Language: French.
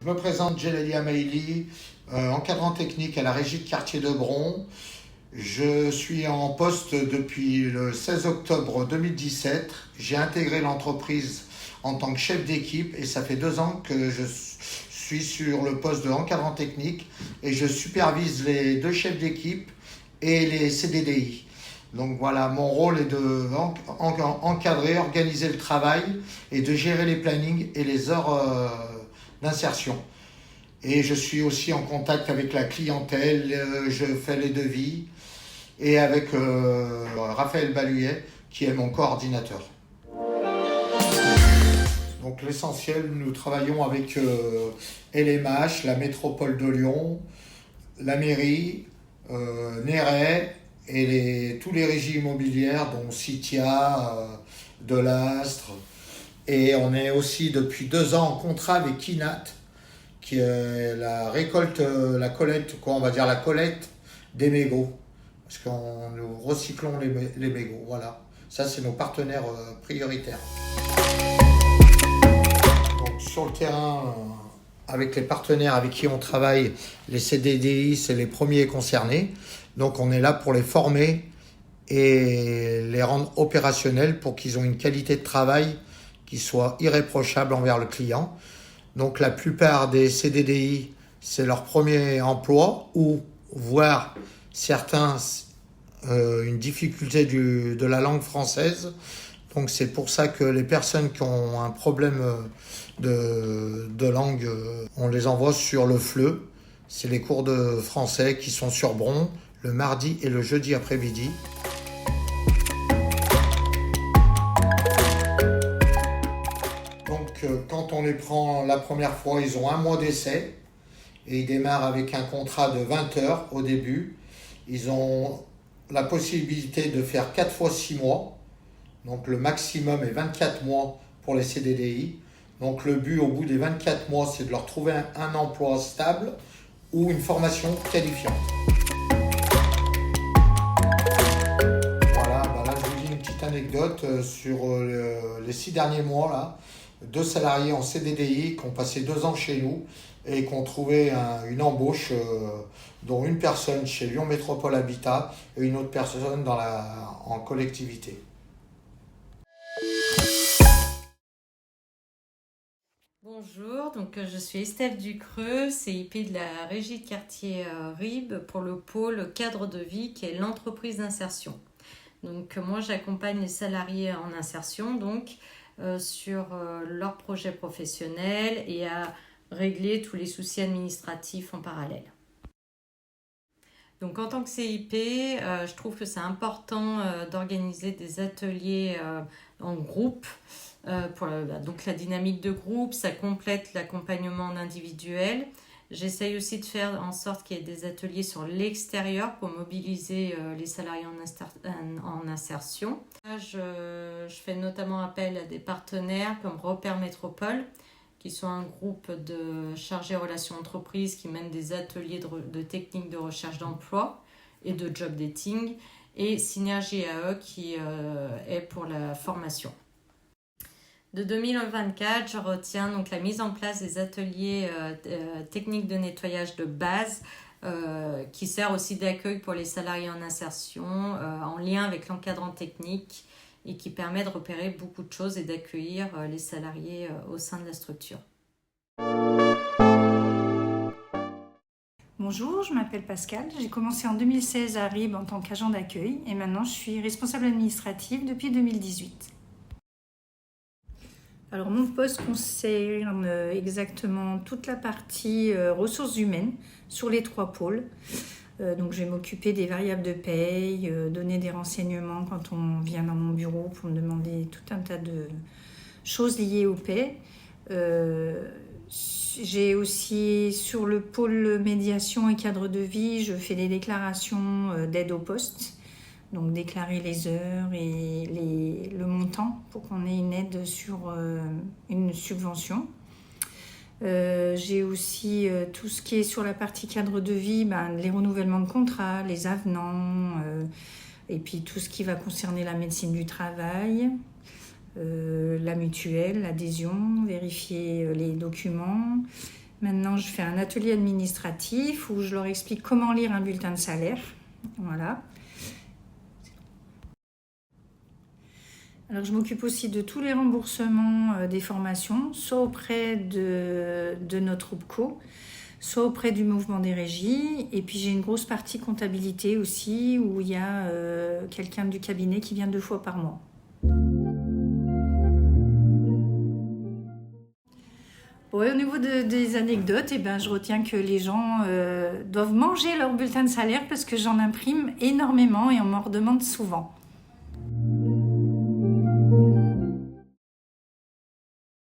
Je me présente Djelalia Meili, encadrant technique à la régie de quartier de Bron. Je suis en poste depuis le 16 octobre 2017. J'ai intégré l'entreprise en tant que chef d'équipe et ça fait 2 ans que je suis sur le poste de encadrant technique et je supervise les 2 chefs d'équipe et les CDDI. Donc voilà, mon rôle est de encadrer, organiser le travail et de gérer les plannings et les heures d'insertion. Et je suis aussi en contact avec la clientèle, je fais les devis et avec Raphaël Baluet qui est mon coordinateur. Donc l'essentiel, nous travaillons avec LMH, la métropole de Lyon, la mairie, Néret et tous les régies immobilières dont Citia, Delastre. Et on est aussi depuis 2 ans en contrat avec Kinat, qui est la collecte des mégots. Parce que nous recyclons les mégots. Voilà. Ça, c'est nos partenaires prioritaires. Donc, sur le terrain, avec les partenaires avec qui on travaille, les CDDI, c'est les premiers concernés. Donc, on est là pour les former et les rendre opérationnels pour qu'ils aient une qualité de travail qui soit irréprochable envers le client. Donc la plupart des CDDI, c'est leur premier emploi ou voire certains une difficulté de la langue française. Donc c'est pour ça que les personnes qui ont un problème de langue, on les envoie sur le FLE. C'est les cours de français qui sont sur Bron le mardi et le jeudi après-midi. Quand on les prend la première fois, ils ont 1 mois d'essai et ils démarrent avec un contrat de 20 heures au début. Ils ont la possibilité de faire 4 fois 6 mois. Donc le maximum est 24 mois pour les CDDI. Donc le but au bout des 24 mois, c'est de leur trouver un emploi stable ou une formation qualifiante. Voilà, là je vous dis une petite anecdote sur les 6 derniers mois là. 2 salariés en CDDI qui ont passé 2 ans chez nous et qui ont trouvé une embauche, dont une personne chez Lyon Métropole Habitat et une autre personne en collectivité. Bonjour, donc je suis Estelle Ducreux, CIP de la régie de quartier RIB pour le pôle cadre de vie qui est l'entreprise d'insertion. Donc moi j'accompagne les salariés en insertion sur leur projet professionnel et à régler tous les soucis administratifs en parallèle. Donc en tant que CIP, je trouve que c'est important d'organiser des ateliers en groupe. Donc la dynamique de groupe, ça complète l'accompagnement en individuel. J'essaye aussi de faire en sorte qu'il y ait des ateliers sur l'extérieur pour mobiliser les salariés en insertion. Je fais notamment appel à des partenaires comme Repère Métropole, qui sont un groupe de chargés relations entreprises qui mènent des ateliers de techniques de recherche d'emploi et de job dating, et Synergie AE qui est pour la formation. De 2024, je retiens donc la mise en place des ateliers techniques de nettoyage de base qui sert aussi d'accueil pour les salariés en insertion en lien avec l'encadrant technique et qui permet de repérer beaucoup de choses et d'accueillir les salariés au sein de la structure. Bonjour, je m'appelle Pascal. J'ai commencé en 2016 à RIB en tant qu'agent d'accueil et maintenant je suis responsable administrative depuis 2018. Alors mon poste concerne exactement toute la partie ressources humaines sur les 3 pôles. Donc je vais m'occuper des variables de paye, donner des renseignements quand on vient dans mon bureau pour me demander tout un tas de choses liées aux paies. J'ai aussi sur le pôle médiation et cadre de vie, je fais des déclarations d'aide au poste. Donc déclarer les heures et le montant pour qu'on ait une aide sur une subvention. J'ai aussi tout ce qui est sur la partie cadre de vie, les renouvellements de contrats, les avenants, et puis tout ce qui va concerner la médecine du travail, la mutuelle, l'adhésion, vérifier les documents. Maintenant, je fais un atelier administratif où je leur explique comment lire un bulletin de salaire. Voilà. Alors, je m'occupe aussi de tous les remboursements des formations, soit auprès de notre OPCO, soit auprès du mouvement des régies. Et puis, j'ai une grosse partie comptabilité aussi, où il y a quelqu'un du cabinet qui vient 2 fois par mois. Ouais, au niveau des anecdotes, je retiens que les gens doivent manger leur bulletin de salaire parce que j'en imprime énormément et on m'en redemande souvent.